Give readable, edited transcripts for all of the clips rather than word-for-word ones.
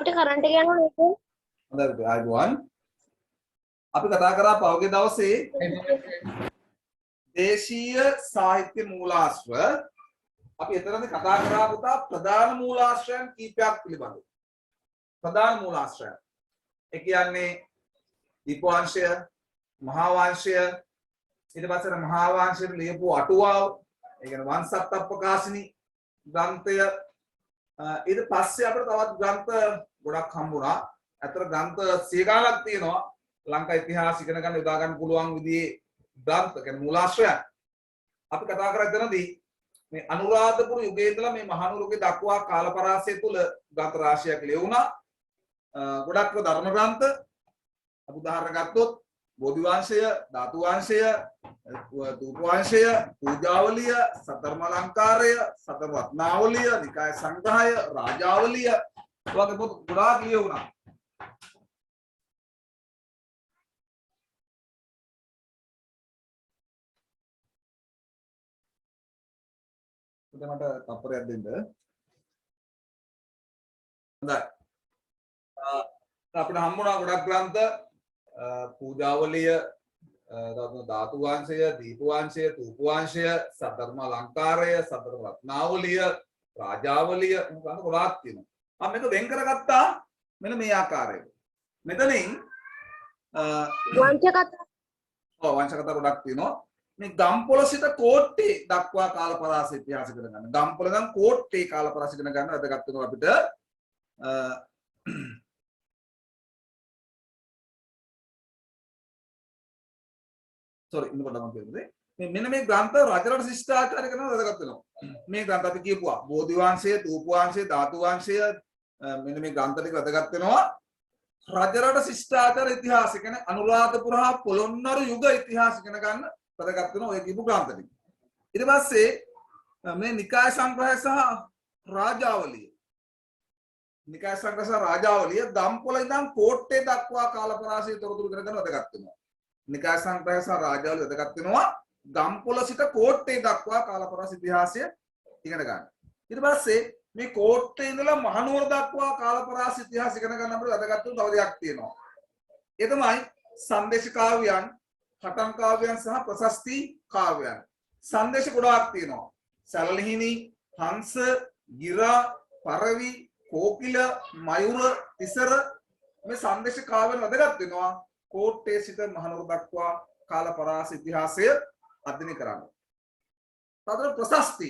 අපිට කරන්ට් එක යනවා නේද? හොඳයි ආයුබෝවන්. අපි කතා කරා පහුගිය දවසේ දේශීය සාහිත්‍ය මූලාශ්‍ර. අපි එතරම්ද කතා කරා පුතා ප්‍රධාන මූලාශ්‍රයන් කීපයක් පිළිබඳව. ප්‍රධාන මූලාශ්‍රයන්. ඒ කියන්නේ දීපවංශය, මහා වංශය, ඊට පස්සේ මහා වංශයට ලියපු අටුවාව, ඒ කියන්නේ වංශත්තප්පකාශිනී ග්‍රන්ථය. ඊට පස්සේ අපිට තවත් ග්‍රන්ථ ගොඩක් හම්බුණා. අතර ග්‍රන්ථ 100 ගණනක් තියෙනවා. ලංකා ඉතිහාස ඉගෙන ගන්න යොදා ගන්න පුළුවන් විදිහේ ග්‍රන්ථ කියන්නේ මූලාශ්‍රයන්. අපි කතා කරා එතනදී මේ අනුරාධපුර යුගයේ ඉඳලා මේ මහනුවර යුගයේ දක්වා කාල පරාසය තුල ග්‍රන්ථ රාශියක් ලියුණා. ගොඩක් ධර්ම ග්‍රන්ථ අපි උදාහරණ ගත්තොත් බෝධි වංශය, ධාතු වංශය, ධූප වංශය, පූජාවලිය, සතරම අලංකාරය, සතර රත්නාවලිය, නිකාය සංග්‍රහය, රාජාවලිය වගේ පොත් ගොඩාක් ලියුණා. මට තප්පරයක් දෙන්න. හොඳයි. අපිට හම්බුණා ගොඩක් ග්‍රන්ථ පූජාවලිය, ධාතු වංශය, දීප වංශය, ධූප වංශය, සතරම අලංකාරය, සතර රත්නාවලිය, රාජාවලිය ග්‍රන්ථ ගොඩාක් තියෙනවා. මම මේක වෙන් කරගත්තා මෙන්න මේ ආකාරයට. මෙතනින් වංශ කතා. වංශ කතා ගොඩක් තියෙනවා. මේ ගම්පොළ සිට කෝට්ටේ දක්වා කාල පරාස ඉතිහාස ඉගෙන ගන්න. ගම්පොළ නම් කෝට්ටේ කාල පරාස ඉගෙන ගන්න වැදගත් වෙනවා අපිට. sorry ඉන්න කොට මම කියන්නේ මෙන්න මේ ග්‍රන්ථ රජරට ශිෂ්ටාචාරය කරනවා වැදගත් වෙනවා. මේ ග්‍රන්ථ අපි කියපුවා බෝධි වංශය, ධූප වංශය, ධාතු වංශය මෙන්න මේ ග්‍රන්ථ ටික වැදගත් වෙනවා. රජරට ශිෂ්ටාචාර ඉතිහාසය කියන්නේ අනුරාධපුර හා පොළොන්නරු යුග ඉතිහාස ඉගෙන ගන්න වැදගත් වෙනවා ඔය කියපු ග්‍රන්ථ ටික. ඊට පස්සේ මේ නිකාය සංග්‍රහය සහ රාජාවලිය. නිකාය සංග්‍රහය සහ රාජාවලිය ගම්පොළ ඉඳන් කෝට්ටේ දක්වා කාල පරාසය තොරතුරු ඉගෙන ගන්න වැදගත් වෙනවා. නිකාය සංග්‍රහය සහ රාජාවලිය වැදගත් වෙනවා ගම්පොළ සිට කෝට්ටේ දක්වා කාල පරාස ඉතිහාසය ඉගෙන ගන්න. ඊට පස්සේ මේ කෝට්ටේ ඉඳලා මහනුවර දක්වා කාල පරාස ඉතිහාස ඉගෙන ගන්න අපිට වැදගත් වුණු තව දෙයක් තියෙනවා. ඒ තමයි සංදේශ කාව්‍යයන්, හටන් කාව්‍යයන් සහ ප්‍රශස්ති කාව්‍යයන්. සංදේශ ගොඩාක් තියෙනවා. සැලලිහිණි, හංස, ගිරා, පරවි, කෝකිල, මයුර, තිසර මේ සංදේශ කාව්‍යයන් වැදගත් වෙනවා. කෝට්ටේ සිට මහනුවර දක්වා කාල පරාස ඉතිහාසය අධ්‍යයනය කරන්න. තවද ප්‍රශස්ති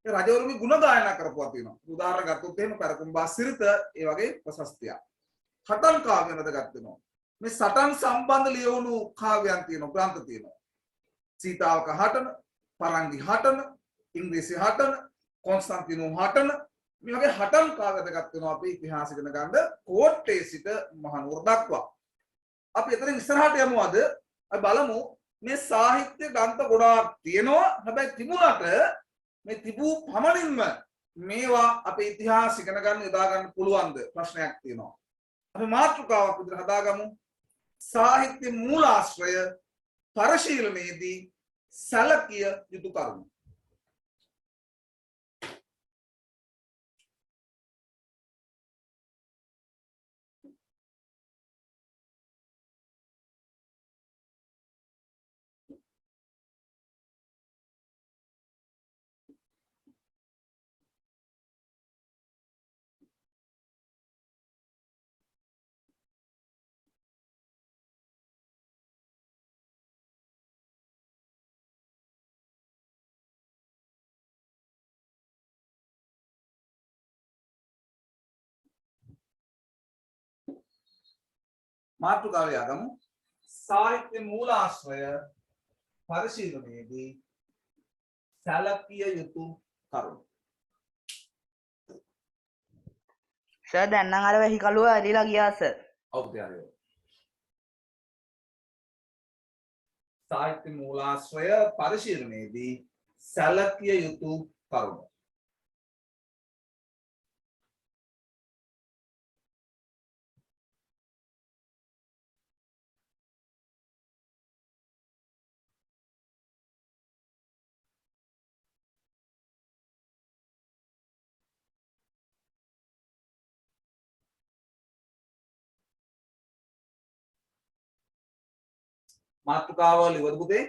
ඒ රජවරුන්ගේ ගුණ ගායනා කරපුවා තියෙනවා. උදාහරණ ගත්තොත් එහෙම පෙරකුම්බා සිරිත ඒ වගේ ප්‍රශස්තියක්. හටන් කාව්‍ය වැදගත් වෙනවා. මේ සටන් සම්බන්ධ ලියවුණු කාව්‍යයන් තියෙනවා, ග්‍රන්ථ තියෙනවා. සීතාවක හටන, පරංගි හටන, ඉංග්‍රීසි හටන, කොන්ස්ටන්ටිනෝ හටන මේ වගේ හටන් කාව්‍ය වැදගත් වෙනවා අපි ඉතිහාස ඉගෙන ගන්න කෝට්ටේ සිට මහනුවර දක්වා. අපි එතනින් ඉස්සරහට යමු අද. අපි බලමු මේ සාහිත්‍ය ග්‍රන්ථ ගොඩාක් තියෙනවා. හැබැයි තිබුණාට මේ තිබූ පමණින්ම මේවා අපේ ඉතිහාස ඉගෙන ගන්න යොදා ගන්න පුළුවන්ද ප්‍රශ්නයක් තියෙනවා. අපි මාතෘකාවක් විදිහට හදාගමු. සාහිත්‍ය මූලාශ්‍රය පරිශීලනයේදී සැලකිය යුතු කරුණු. මාතෘකාව යගමු. සාහිත්‍ය මූලාශ්‍රය පරිශීලනයේදී සැලකිය යුතු කරුණු. සර් දැන් නම් අර වෙහි කළුව ඇරිලා ගියා සර්. ඔව් තියාරේ. සාහිත්‍ය මූලාශ්‍රය පරිශීලනයේදී සැලකිය යුතු කරුණු. මාතෘකාව ලියවද පුතේ?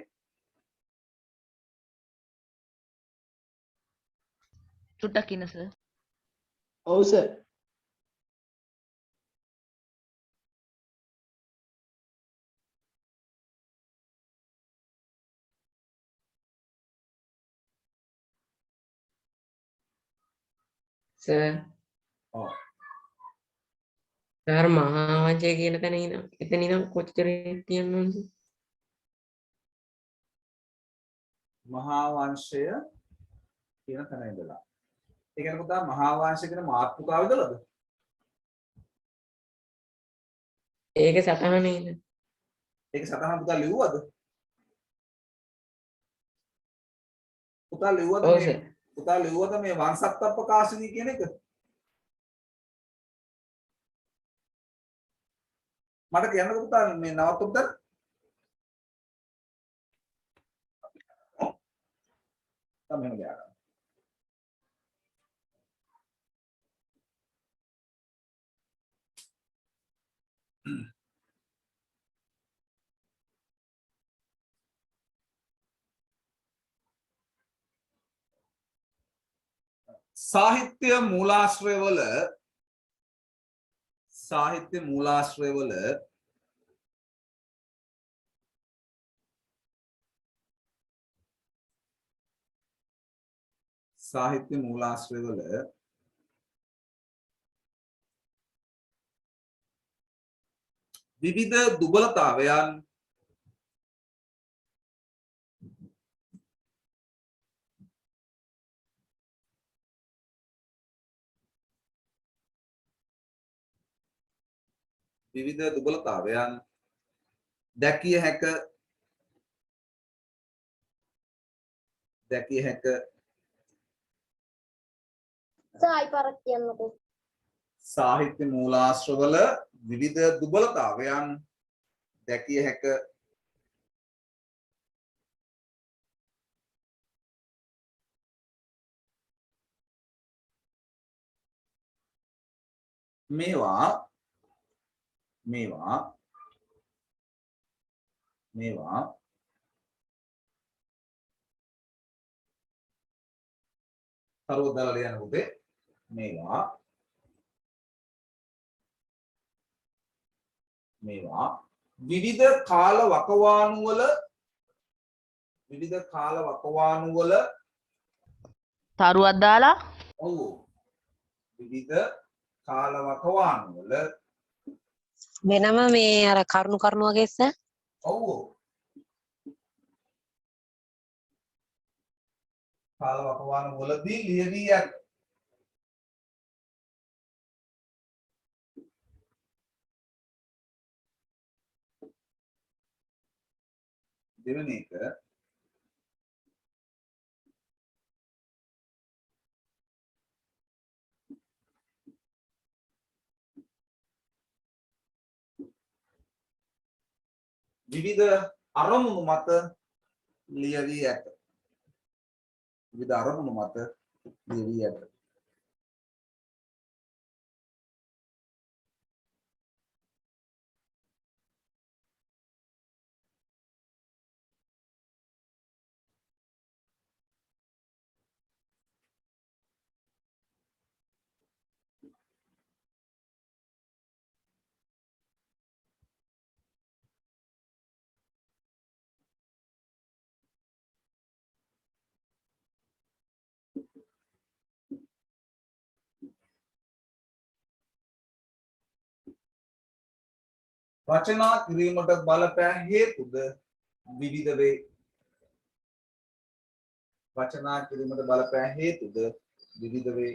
චුට්ටක් ඉන්න සර්. ඔව් සර්. සර් ඔව්. සර් මහා වංශය කියන තැන ඉඳන් එතන ඉඳන් කොච්චර තියන්න ඕනද? මහා වංශය කියන තැන ඉඳලා. ඒ කියන්නේ පුතා මහා වංශය කියන මාතෘකාව ඉදලාද? ඒක සටහනේ ඉඳන්. ඒක සටහන පුතා ලිව්වද? පුතා ලිව්වද ඔව් මේ සර්. පුතා ලිව්වද මේ වංශත්ත ප්‍රකාශනී කියන එක? මට කියන්නකෝ පුතා මේ නවත්තපු තැන. ඔව්. තමයි ගියා. साहित्य मूलाश्रयवल विविध दुबलतावयන් දැකිය හැක සායි පරක් කියන්නකෝ. සාහිත්‍ය මූලාශ්‍රවල විවිධ දුබලතාවයන් දැකිය හැක මේවා තරුවදාලා ලියන්න පුතේ මේවා විවිධ කාල වකවානු වල තරුවක් දාලා ඔව් විවිධ කාල වකවානු වල වෙනම මේ අර කරුණු වගේ සර්. ඔව් කාල වකවානු වලදී ලියවී ඇත. දෙවෙනි එක විවිධ අරමුණු මත ලියවී ඇත. රචනා කිරීමට බලපෑ හේතුද විවිධ වේ.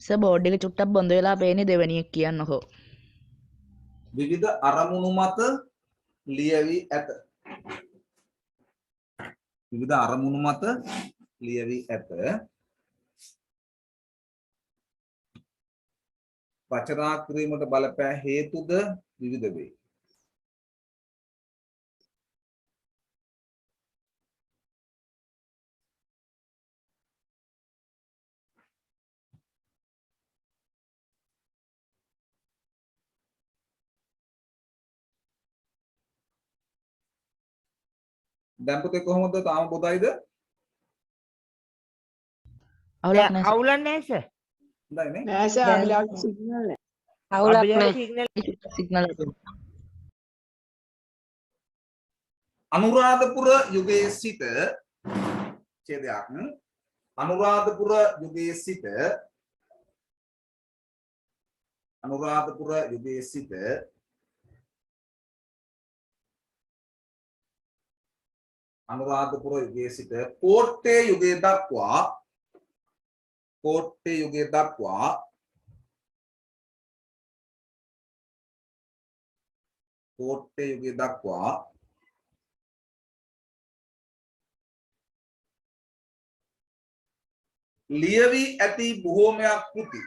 සර් බෝඩ් එක චුට්ටක් බොඳ වෙලා පේන්නේ දෙවෙනියක් කියන්නකෝ. විවිධ අරමුණු මත ලියවී ඇත. රචනා කිරීමට බලපෑ හේතුද විවිධ වේ. දැන් පුතේ කොහොමද තාම පොතයිද? අවුලක් නැහැ අවුලක් නැහැ සර්. හොඳයි නේ. නෑ සර් අභිලාෂ සිග්නල් නෑ. අවුලක් අභිලාෂ නැහැ. සිග්නල් සිග්නල් අනුරාධපුර යුගයේ සිට ඡේදයක් අනුරාධපුර යුගයේ සිට අනුරාධපුර යුගයේ සිට අනුරාධපුර යුගයේ සිට කෝට්ටේ යුගය දක්වා කෝට්ටේ යුගය දක්වා කෝට්ටේ යුගය දක්වා ලියවි ඇති බොහෝමයක් කෘති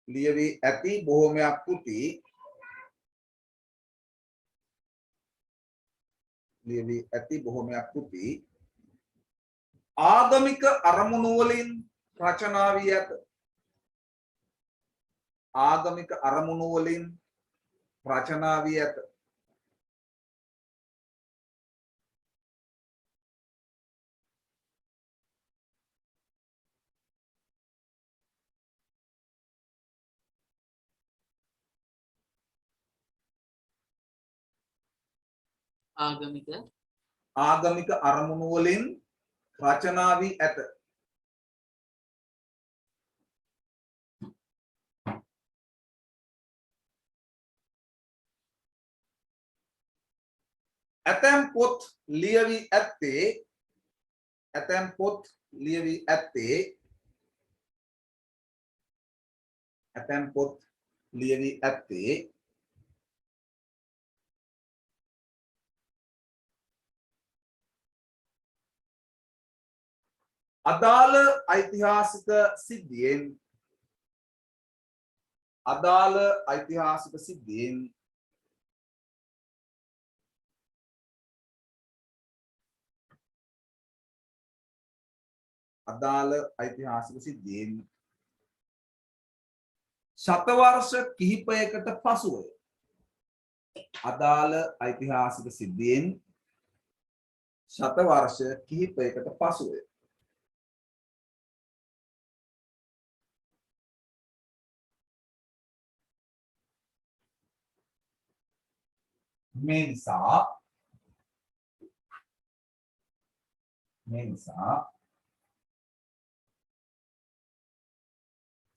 ලියවි ඇති බොහෝමයක් කෘති ලියවි ඇති බොහෝමයක් කෘති ආගමික අරමුණු වලින් රචනා වී ඇත ආගමික අරමුණු වලින් රචනා වී ඇත ආගමික අරමුණු වලින් රචනා වී ඇත ඇතැම් පොත් ලියවි ඇත්තේ ඇතැම් පොත් ලියවි ඇත්තේ ඇතැම් පොත් ලියවි ඇත්තේ අදාළ ඓතිහාසික සිද්ධියෙන් අදාළ ඓතිහාසික සිද්ධියෙන් අදාළ ඓතිහාසික සිද්ධියෙන් ශතවර්ෂ කිහිපයකට පසුව අදාළ ඓතිහාසික සිද්ධියෙන් ශතවර්ෂ කිහිපයකට පසුව මේ නිසා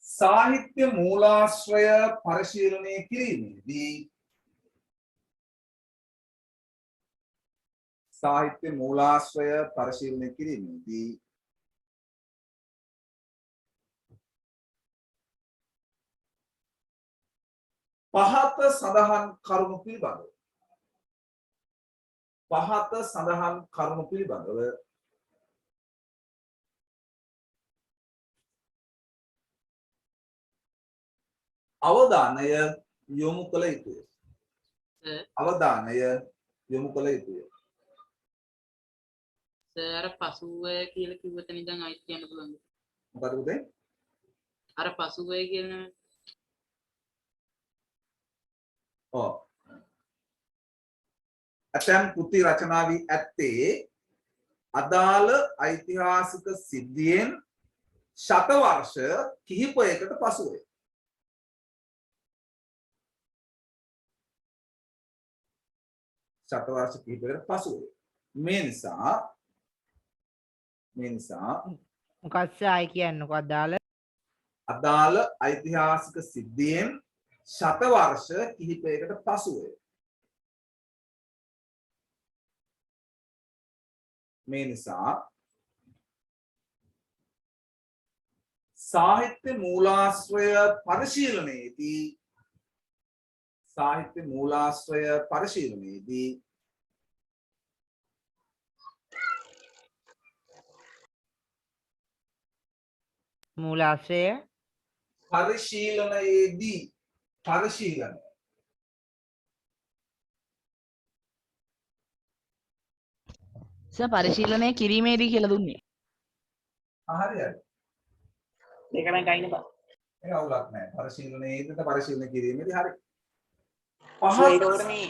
සාහිත්‍ය මූලාශ්‍රය පරිශීලනය කිරීමේදී සාහිත්‍ය මූලාශ්‍රය පරිශීලනය කිරීමේදී පහත සඳහන් කරුණු පිළිබඳව පහත සඳහන් කරුණු පිළිබඳව අවධානය යොමු කළ යුතුය. අවධානය යොමු කළ යුතුය. සර් පසුවය කියලා කිව්ව තැන ඉඳන් ආයිත් කියන්න පුළුවන්ද? මොකද උදේ? අර පසුවය කියන ඇතැම් කෘති රචනා වී ඇත්තේ අදාළ ඓතිහාසික සිද්ධියෙන් ශතවර්ෂ කිහිපයකට පසුවය. ශතවර්ෂ කිහිපයකට පසුවය. මේ නිසා මොකක්ද ආයි කියන්නකෝ අදාළ ඓතිහාසික සිද්ධියෙන් ශතවර්ෂ කිහිපයකට පසුවය. මේ නිසා සාහිත්‍ය මූලාශ්‍රය පරිශීලනයේදී මූලාශ්‍රය පරිශීලනයේදී පරිශීලන සර් පරිශීලනය කිරීමේදී කියලා දුන්නේ. හරියයි. ඒක නම් ගයින බා. ඒක අවුලක් නැහැ. පරිශීලනයේදී පරිශීලන කිරීමේදී හරි. ඒකට මේ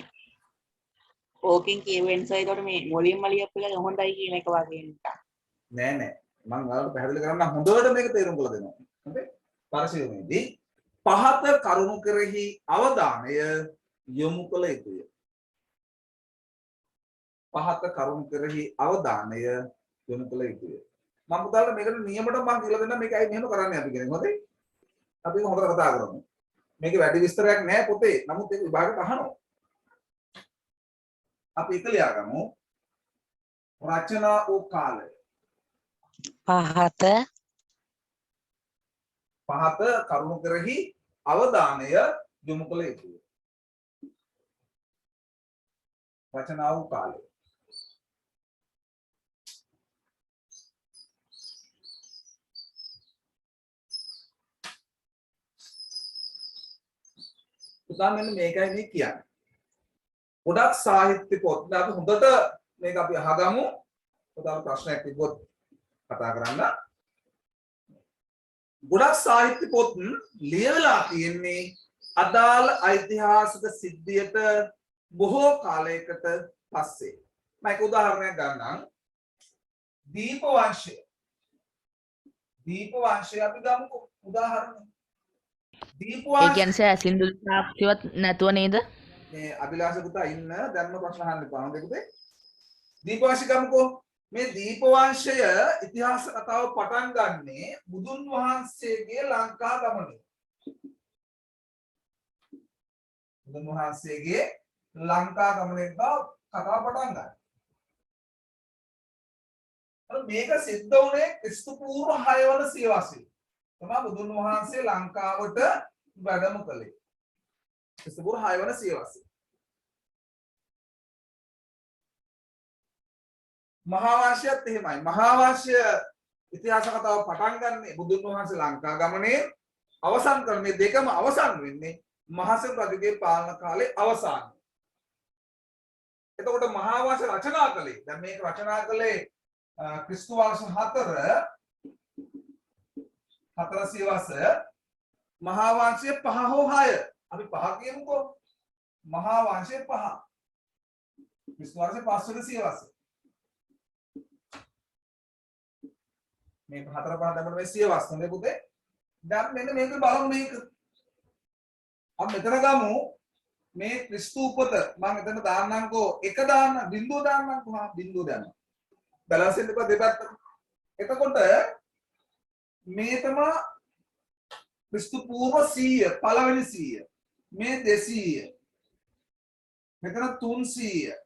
ඕකෙන් කියවෙන්න ඒකට මේ මුලින්ම ලියපු එක හොඳයි කියන එක වගේ නිකන්. නෑ නෑ. මම ඔයාලට පැහැදිලි කරන්න හොඳට මේක තේරුම් කරලා දෙනවා. හරි? පරිශීලනයේදී පහත කරුණු කෙරෙහි අවධානය යොමු කළ යුතුය. පහත කරුණු කෙරෙහි අවධානය යොමු කළ යුතුය. මම පුතාලට මේකට නියමයට මම කියලා දෙන්නම් මේක ඇයි මෙහෙම කරන්නේ අපි කියන්නේ. හොඳයි? අපි ඒක හොඳට කතා කරමු. මේකේ වැඩි විස්තරයක් නෑ පොතේ. නමුත් ඒක විභාගෙට අහනවා. අපි එක ලියාගමු. රචනා වූ කාලය. පහත පහත කරුණු කෙරෙහි අවධානය යොමු කළ යුතුය. රචනා වූ කාලය. පුතා මෙන්න මේකයි මේ කියන්නේ. ගොඩක් සාහිත්‍ය පොත් අපි හොඳට මේක අපි අහගමු. පුතාට ප්‍රශ්නයක් තිබ්බොත් කතා කරන්න. ගොඩක් සාහිත්‍ය පොත් ලියවලා තියෙන්නේ අදාළ ඓතිහාසික සිද්ධියට බොහෝ කාලයකට පස්සේ. මම එක උදාහරණයක් ගන්නම්. දීපවංශය. දීපවංශය අපි ගමුකෝ උදාහරණයක්. ඒ කියන්නේ සර් සින්දු සාක්ෂිවත් නැතුව නේද? මේ අභිලාෂ පුතා ඉන්න දැන්ම ප්‍රශ්න අහන්න එපා. හොඳ පුතේ. දීපවංශය ගමුකෝ. මේ දීපවංශය ඉතිහාස කතාව පටන් ගන්නේ බුදුන් වහන්සේගේ ලංකා ගමනේ. බුදුන් වහන්සේගේ ලංකා ගමනේ කතාව පටන් ගන්නවා. මේක සිද්ධ වුණේ ක්‍රිස්තු පූර්ව 6 වන සියවසේ. තමයි බුදුන් වහන්සේ ලංකාවට වැඩම කළේ. ක්‍රිස්තු පූර්ව 6 වන සියවසේ. මහා වංශයත් එහෙමයි. මහා වංශය ඉතිහාස කතාව පටන් ගන්නේ බුදුන් වහන්සේ ලංකා ගමනේ අවසන් කරන්නේ දෙකම අවසන් වෙන්නේ මහසෙන් රජුගේ පාලන කාලේ අවසානයේ. එතකොට මහා වංශ රචනා කළේ දැන් මේක රචනා කළේ ක්‍රිස්තු වර්ෂ 4 සියවස මහා වංශය 5 හෝ 6 අපි 5 කියමුකෝ. මහා වංශය 5 ක්‍රිස්තු වර්ෂ 5 වෙනි සියවස. මේ 4 5 දැම්මම මේ සියවස් නේ පුතේ. දැන් මෙන්න මේක බලමු මේක. අපි මෙතන ගමු මේ ක්‍රිස්තු උපත මම මෙතන දාන්නම්කෝ එක දාන්න බිංදුව දාන්නම්කෝ. හා බිංදුව දාන්න. බැලන්ස් එක දෙපැත්තට. එතකොට මේ තමයි ක්‍රිස්තු පූර්ව 100 පළවෙනි 100. මේ 200. මෙතන 300.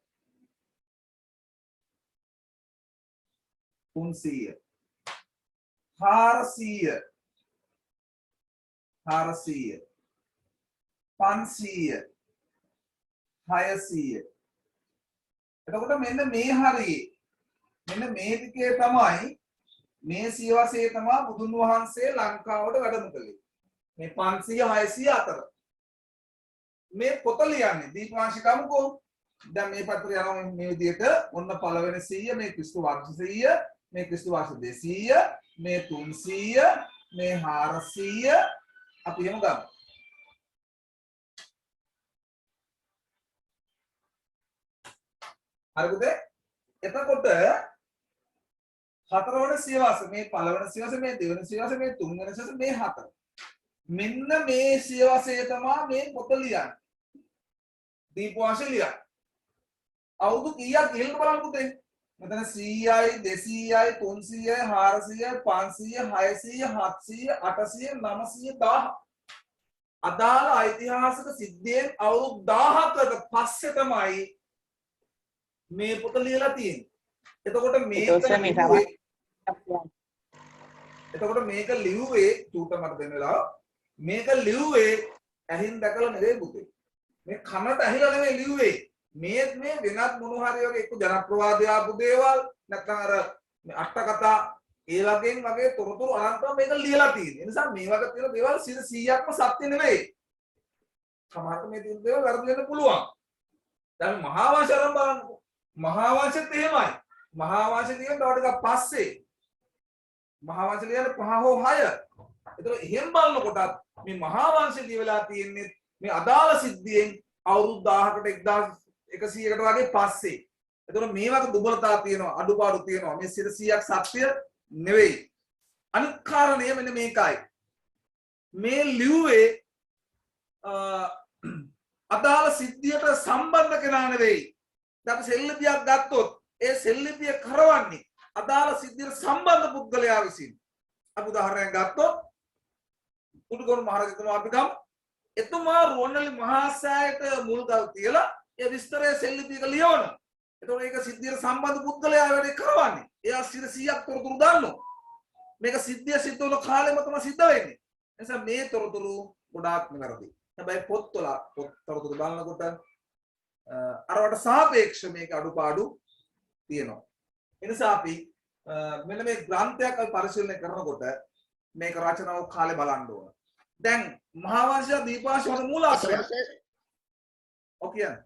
400 400 500 600 එතකොට මෙන්න මේ හරියේ මෙන්න මේ දිකේ තමයි මේ සියවසේ තමයි බුදුන් වහන්සේ ලංකාවට වැඩම කළේ. මේ 500 600 අතර මේ පොත ලියන්නේ දීපවංශිකම්කෝ. දැන් මේ පත්‍රය යනවා මේ විදිහට ඔන්න පළවෙනි 100 මේ ක්‍රිස්තු වර්ෂ 100 මේ ක්‍රිස්තු වර්ෂ 200 මේ 300 මේ 400 අපි එහෙම ගමු. හරිද? එතකොට හතරවන සියවස මේ පළවෙනි සියවස මේ දෙවෙනි සියවස මේ තුන්වෙනි සියවස මේ හතර. මෙන්න මේ සියවසේ තමයි මේ පොත ලියන්නේ. දීපවංශය ලියන්නේ. අවුරුදු කීයක් ගිහින් බලන්න පුතේ. මෙතන 100යි 200යි 300යි 400යි 500යි 600යි 700යි 800යි 900යි 1000 අදාළ ඓතිහාසික සිද්ධියෙන් අවුරුදු 1000කට පස්සේ තමයි මේ පොත ලියලා තියෙන්නේ. එතකොට මේක ලිව්වේ චූට මට දෙන්න වෙලාව මේක ලිව්වේ ඇහින් දැකලා නෙවෙයි පුතේ. මේ කනට ඇහිලා නෙවෙයි ලිව්වේ. මේ වෙනත් මොන හරි වගේ එක්ක ජනප්‍රවාදය ආපු දේවල් නැත්නම් අර අට කතා ඒ වගේ තොරතුරු අනන්තව මේක ලියලා තියෙන්නේ. ඒ නිසා මේ වගේ තියෙන දේවල් 100%ක්ම සත්‍ය නෙවෙයි. සමහරට මේ තියෙන දේවල් වැරදි වෙන්න පුළුවන්. දැන් මහා වංශය අරන් බලන්නකො. මහා වංශෙත් එහෙමයි. මහා වංශය තියෙන තව ටිකක් පස්සේ. මහා වංශය ලියන්නේ 5 හෝ 6. ඒතර එහෙම බලනකොටත් මේ මහා වංශය ලියවලා තියෙන්නේ මේ අදාළ සිද්ධියෙන් අවුරුදු 1000කට 1100කට වගේ පස්සේ. එතකොට මේ වගේ දුබලතා තියෙනවා, අඩුපාඩු තියෙනවා. මේ 100ක් සත්‍ය නෙවෙයි. අනිත් කාරණය මෙන්න මේකයි. මේ ලියුවේ අදාළ සිද්ධියට සම්බන්ධ කෙනා නෙවෙයි. දැන් සෙල්ලිපියක් ගත්තොත් ඒ සෙල්ලිපිය කරවන්නේ අදාළ සිද්ධියට සම්බන්ධ පුද්ගලයා විසින්. අපි උදාහරණයක් ගත්තොත් උඩුගොන් මහරජතුමා අපි ගමු. එතුමා රුවන්වැලි මහා සෑයට මුල්ගල් තියලා ඒ විස්තරය සෙල්ලිපියක ලියවනවා. එතකොට ඒක සිද්ධියට සම්බන්ධ පුද්ගලයා වැඩේ කරවන්නේ. එයා 100ක් තොරතුරු දන්නවා. මේක සිද්ධිය සිද්ධ වුණ කාලෙම තමයි සිද්ධ වෙන්නේ. ඒ නිසා මේ තොරතුරු ගොඩාක් වැරදි. හැබැයි පොත්වල තොරතුරු බලනකොට අරවට සාපේක්ෂව මේක අඩුපාඩු තියෙනවා. ඒ නිසා අපි මෙන්න මේ ග්‍රන්ථයක් අපි පරිශීලනය කරනකොට මේක රචනාව කාලේ බලන්න ඕන. දැන් මහා වංශය දීපවංශය වල මූලාශ්‍රය. ඔව් කියන්නේ.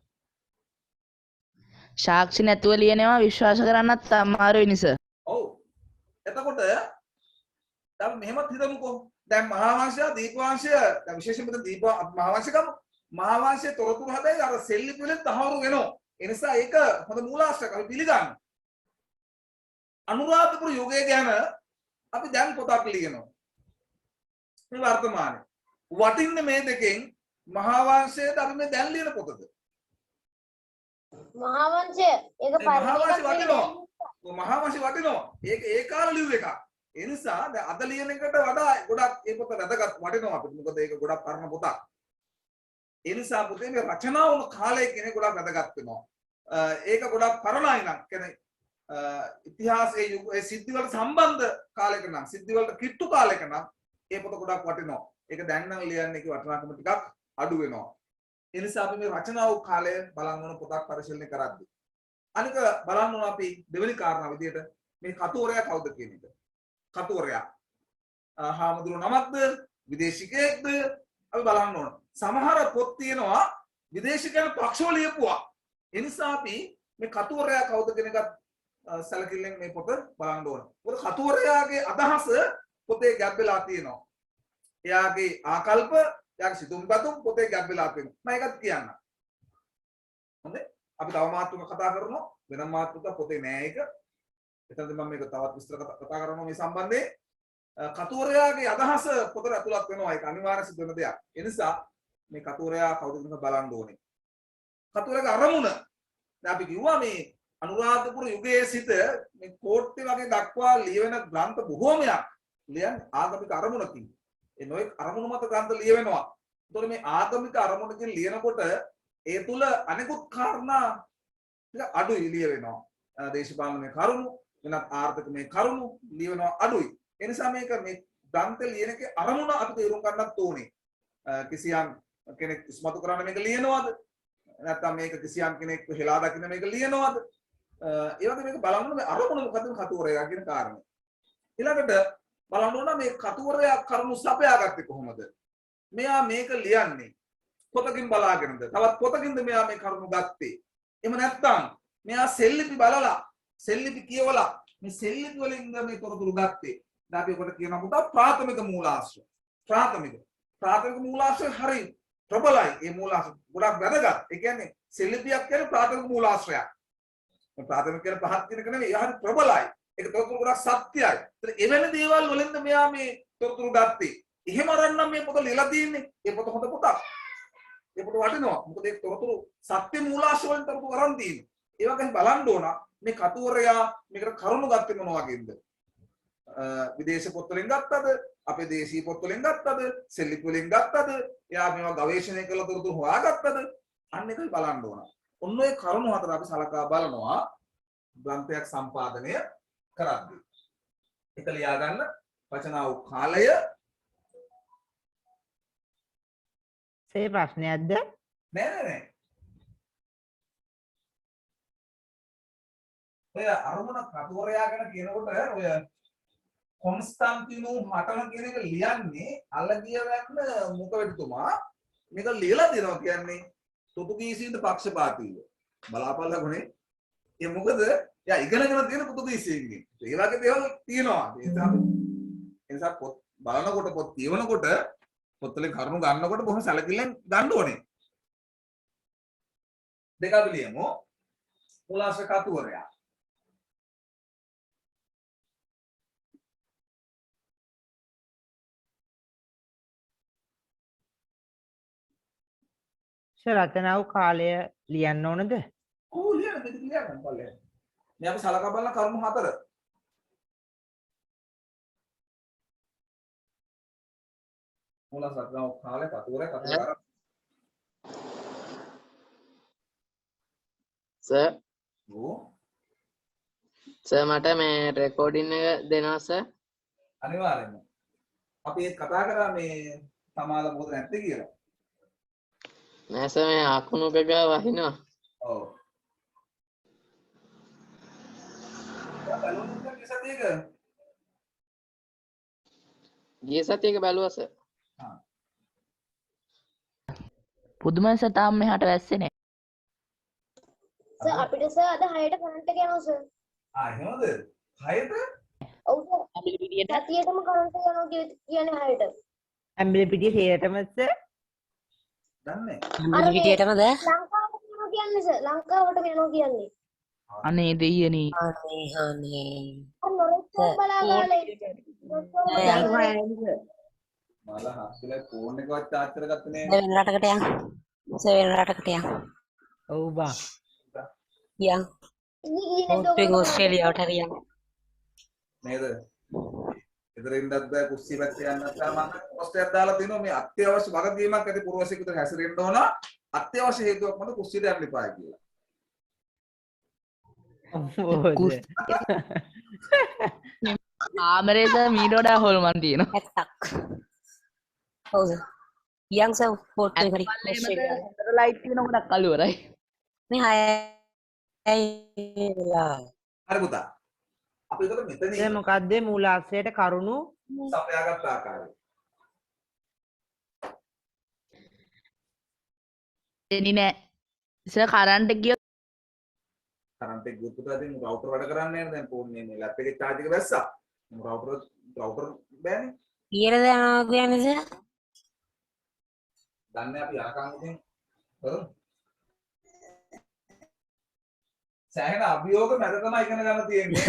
සාක්ෂි නැතුව ලියනවා විශ්වාස කරන්නත් අමාරුයි නිස. ඔව්. එතකොට දැන් මෙහෙමත් හිතමුකෝ. දැන් මහා වංශය දීපවංශය දැන් විශේෂයෙන්ම දීප මහා වංශය ගමු. මහා වංශයේ තොරතුරු හැබැයි අර සෙල්ලිපි වලින් තහවුරු වෙනවා. ඒ නිසා ඒක හොඳ මූලාශ්‍රයක් අපි පිළිගන්න. අනුරාධපුර යුගය ගැන අපි දැන් පොතක් ලියනවා. මේ වර්තමානයේ වටින්නේ මේ දෙකෙන් මහා වංශයේද අපි මේ දැන් ලියන පොතද? මහා වංශය ඒක මහා වංශය පරිණත වටිනවා. මහා වංශය වටිනවා. ඒක ඒ කාලේ ලියුව එකක්. ඒ නිසා දැන් අද ලියන එකට වඩා ගොඩක් ඒ පොත වැදගත් වටිනවා අපිට. මොකද ඒක ගොඩක් පරණ පොතක්. ඒ නිසා පුතේ මේ රචනා වුණු කාලය කියන්නේ ගොඩක් වැදගත් වෙනවා. ඒක ගොඩක් පරණයි නම් කියන්නේ ඉතිහාසයේ ඒ සිද්ධි වලට සම්බන්ධ කාලයක නම් සිද්ධි වලට කිට්ටු කාලයක නම් ඒ පොත ගොඩක් වටිනවා. ඒක දැන් නම් ලියන්නේ ඒකේ වටිනාකම ටිකක් අඩු වෙනවා. ඒ නිසා අපි මේ රචනා වූ කාලය බලන් වුණ පොතක් පරිශීලනය කරද්දී අනික බලන්න ඕන අපි දෙවෙනි කාරණා විදිහට මේ කතුවරයා කවුද කියන එක. කතුවරයා හාමුදුරු නමක්ද විදේශිකයෙක්ද අපි බලන්න ඕන. සමහර පොත් තියෙනවා විදේශිකයන් පක්ෂව ලියපුවා. ඒ නිසා අපි මේ කතුවරයා කවුද කියන එක සැලකිල්ලෙන් මේ පොත බලන්න ඕන. මොකද කතුවරයාගේ අදහස පොතේ ගැබ් වෙලා තියෙනවා. එයාගේ ආකල්ප, එයාගේ සිතුම්පතුම් පොතේ ගැබ් වෙලා තියෙනවා. මම ඒකත් කියන්නම්. හොඳේ? අපි තව මාතෘක කතා කරනවා. වෙනම මාතෘක පොතේ නෑ ඒක. එතනදී මම මේක තවත් විස්තර කතා කරනවා මේ සම්බන්ධයෙන්. කතුවරයාගේ අදහස පොතට ඇතුළත් වෙනවා. ඒක අනිවාර්ය සිද්ධ වෙන දෙයක්. ඒ නිසා මේ කතුවරයා කවුද කියලා බලන්න ඕනේ. කතුවරයාගේ අරමුණ දැන් අපි කිව්වා මේ අනුරාධපුර යුගයේ සිට මේ කෝට්ටේ වගේ දක්වා ලියවෙන ග්‍රන්ථ බොහෝමයක් ලියන්නේ ආගමික අරමුණකින්. ඒ නොයෙක් අරමුණු මත ග්‍රන්ථ ලියවෙනවා. ඒතකොට මේ ආගමික අරමුණකින් ලියනකොට ඒ තුල අනිකුත් කාරණා ටික අඩුයි ලියවෙනවා. දේශපාලන මේ කරුණු වෙනත් ආර්ථික මේ කරුණු ලියවෙනවා අඩුයි. ඒ නිසා මේක මේ ග්‍රන්ථ ලියනකේ අරමුණ අපි තේරුම් ගන්නත් ඕනේ. කිසියම් කෙනෙක් ඉස්මතු කරන්න මේක ලියනවාද? නැත්නම් මේක කිසියම් කෙනෙක් හෙලා දකින්න මේක ලියනවාද? ඒ වගේ මේක බලන්න මේ අරමුණ මොකද්ද කතුවරයා කියන කාරණේ. ඊළඟට බලන්න ඕන මේ කතුවරයා කරුණු සපයාගත්තේ කොහොමද? මෙයා මේක ලියන්නේ පොතකින් බලාගෙනද? තවත් පොතකින්ද මෙයා මේ කරුණු ගත්තේ? එහෙම නැත්නම් මෙයා සෙල්ලිපි බලලා සෙල්ලිපි කියවලා මේ සෙල්ලිපි වලින්ද මේ තොරතුරු ගත්තේ? දැන් අපි කොට කියනවා පුතා ප්‍රාථමික මූලාශ්‍රය. ප්‍රාථමික මූලාශ්‍රය හරියි ප්‍රබලයි. ඒ මූලාශ්‍රය ගොඩක් වැදගත්. ඒ කියන්නේ සෙල්ලිපියක් කියන්නේ ප්‍රාථමික මූලාශ්‍රයක්. ප්‍රාථමික කියන පහත් දිනක නෙවෙයි. ඒ හරිය ප්‍රබලයි. ඒක තොරතුරු ගොඩක් සත්‍යයි. ඒතර එවැනි දේවල් වලින්ද මෙයා මේ තොරතුරු ගත්තේ. එහෙම අරන්නම් මේ පොත ලියලා තියෙන්නේ. ඒ පොත හොඳ පොතක්. ඒ පොත වටිනවා. මොකද ඒ තොරතුරු සත්‍ය මූලාශ්‍ර වලින් තොරතුරු අරන් තියෙන්නේ. ඒ වගේ බලන්න ඕන මේ කතුවරයා මේකට කරුණු ගත්තේ මොන වගේද? විදේශ පොත් වලින් ගත්තද? අපේ දේශීය පොත් වලින් ගත්තද? සෙල්ලිපි වලින් ගත්තද? එයා මේවා ගවේෂණය කරලා තොරතුරු හොයාගත්තද? අන්න ඒකයි බලන්න ඕන. ඔන්න ඔය කරුණු හතර අපි සලකා බලනවා ග්‍රන්ථයක් සම්පාදනය කරද්දී. ඒක ලියා ගන්න වචනා වූ කාලය සේ ප්‍රශ්නයක්ද? නෑ. ඔය අරමුණ කතුවරයා ගැන කියනකොට ඔය කොන්ස්ටන්ටිනෝ හටන කියන එක ලියන්නේ අල්ලගිය ගන්න මුඛවැඩිතුමා මේක ලියලා දෙනවා කියන්නේ පෘතුගීසීන්ට පක්ෂපාතීව බලාපල්ලගුනේ ඒ මොකද එයා ඉගෙනගෙන තියෙන පෘතුගීසීන්ගෙන් ඒ වගේ දේවල් තියෙනවා ඒ නිසා පොත් බලනකොට පොත් කියවනකොට පොත්වලින් කරුණු ගන්නකොට බොහොම සැලකිල්ලෙන් ගන්න ඕනේ දෙක අපි ලියමු මූලාශ්‍ර කතුවරයා රචනාව කාලය ලියන්න ඕනද? ඔව් ලියන්න මේක ලියන්න බලන්න මේ අපි සලකා බලන කරුණු 4 මූලාශ්‍ර කතාව කාලේ කතුවරයා සර් ඔව් සර් මට මේ රෙකෝඩින් එක දෙනවා සර් අනිවාර්යෙන්ම අපි ඒක කතා කරා මේ තමාල මොකද නැත්තේ කියලා නෑ සර් මේ අකුණු එක වහිනවා ඔව් බලන්න කිසතියක ගිය සතියක බැලුවා සර් පුදුමයි සර් තාම මෙහාට වැස්සේ නෑ. සර් අපිට සර් අද 6ට කරන්ට් එක යනවා සර්. එහෙමද 6ට ඔව් සර්. සතියේටම කරන්ට් එක යනවා කියන්නේ 6ට. ඇම්බිලි පිටිය හේරටම සර්. දන්නේ අම්බිලි පිටියටමද? ලංකාවට යනවා කියන්නේ සර්. ලංකාවට යනවා කියන්නේ. අනේ දෙයියනේ. අනේ අර නොරොත් බලාගාලේ. මල හස්ලේ ෆෝන් එකවත් charge කරගත්තේ නෑ වෙන රටකට යන්. වෙන රටකට යන්. ඔව් බා. යන්. ඒක ඕස්ට්‍රේලියාවට හරි යන්. නේද ඉතින් ඉඳද්ද කුස්සිය පැත්තේ යන්න නැත්නම් මම පොස්ටර් දාලා තිනවා මේ අත්‍යවශ්‍ය වගකීමක් ඇති පුරවැසියෙකුට හැසිරෙන්න ඕන අත්‍යවශ්‍ය හේතුවක් මත කුස්සියට යන්න එපා කියලා ආමරේද මීට වඩා හොල්මන් තියෙනවා. ඇත්තක්. ඔව්. යන් සර් ෆෝටෝ එක හරි. ලයිට් තියෙන ගොඩක් කළුවරයි. මේ 6යි වෙලා. හරි පුතා අපි ඒකට මෙතන ඒ මොකද්ද මූලාශ්‍රයට කරුණු සපයාගත් ආකාරය දෙන්නේ නෑ. සර් කරන්ට් එක ගියොත් කරන්ට් එක ගියොත් පුතා ඉතින් රවුටර් වැඩ කරන්නේ නැහැ දැන් ෆෝන් මේ ලැප් එකේ charge එක වැස්සා රවුටර් බෑනේ ඊයේද යනවා කියන්නේ සර්? දන්නේ අපි යනකම් ඉතින් කරමු සෑහෙන අභියෝග මැද තමයි ඉගෙන ගන්න තියෙන්නේ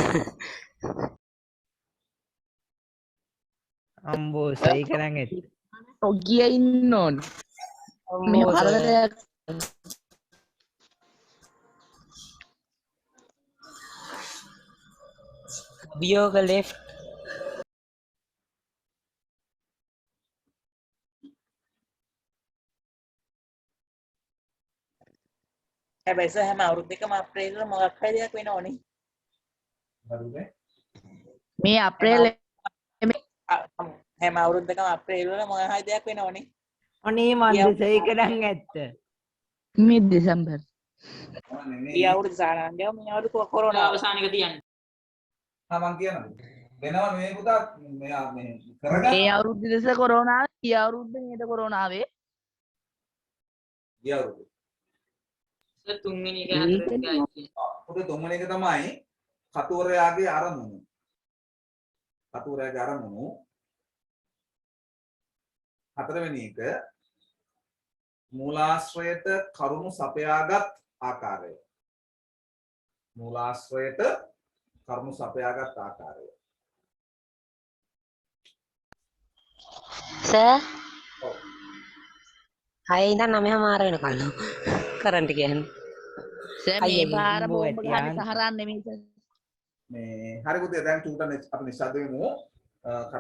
අම්බෝ සයි කරන් ඇති. ඔගිය ඉන්න ඕන. මේ කරදරයක් අභියෝග left. හැබැයි සර් හැම අවුරුද්දකම අප්‍රේල් වල මොකක් හරි දෙයක් වෙනවනේ. හරිනේ මේ අප්‍රේල් හැම අවුරුද්දකම අප්‍රේල් වල මොකක් හරි දෙයක් වෙනවනේ. අනේ මන්ද සයි කරන් ඇත්ත. මේ දෙසැම්බර් ඊ අවුරුද්ද සානන්දව මේ අවුරුද්ද කොරෝනා අවසානික තියන්නේ. මං කියනවා වෙනව නෙවෙයි පුතා මෙයා මේ කරගන්න ඒ අවුරුද්ද දෙස කොරෝනාව ඊ අවුරුද්ද මේද කොරෝනාවේ ගිය අවුරුද්ද සර් තුන්වෙනි එක හතරවෙනි එක පුතේ තුන්වෙනි එක තමයි කතුවරයාගේ අරමුණු හතරවෙනි එක මූලාශ්‍රයට කරුණු සපයාගත් ආකාරය සර් 6 ඉඳන් 9:00 වෙනකල් කරන්ට් කියන්නේ. සර් මේ අයියේ, පාර බෝ බෝම්බ ගහන්න ඇතියන්. සහරන්නේ මේ සර්. මේ හරි පුතේ දැන් චූටන් අපි නිශ්ශබ්ද වෙමු